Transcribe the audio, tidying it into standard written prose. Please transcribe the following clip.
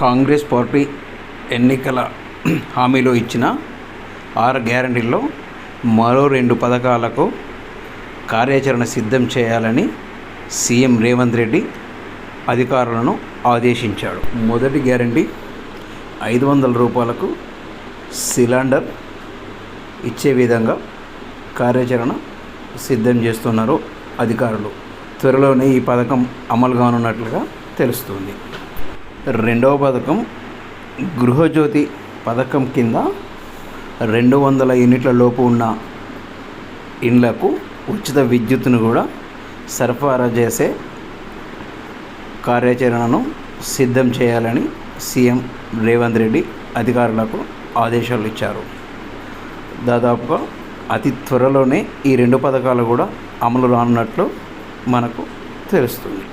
Congress party ఎన్నికల హామీలో ఇచ్చిన 6 గ్యారంటీల్లో మరో 2 పథకాలకు కార్యాచరణ సిద్ధం చేయాలని సీఎం రేవంత్ రెడ్డి అధికారులను ఆదేశించాడు. మొదటి గ్యారంటీ 500 రూపాయలకు సిలిండర్ ఇచ్చే విధంగా కార్యాచరణ సిద్ధం చేస్తున్నారు అధికారులు. త్వరలోనే ఈ పథకం అమలు కానున్నట్లుగా తెలుస్తుంది. రెండవ పథకం గృహజ్యోతి పథకం కింద 200 యూనిట్ల లోపు ఉన్న ఇండ్లకు ఉచిత విద్యుత్తును కూడా సరఫరా చేసే కార్యాచరణను సిద్ధం చేయాలని సీఎం రేవంత్ రెడ్డి అధికారులకు ఆదేశాలు ఇచ్చారు. దాదాపుగా అతి త్వరలోనే ఈ 2 పథకాలు కూడా అమలు రానున్నట్లు మనకు తెలుస్తుంది.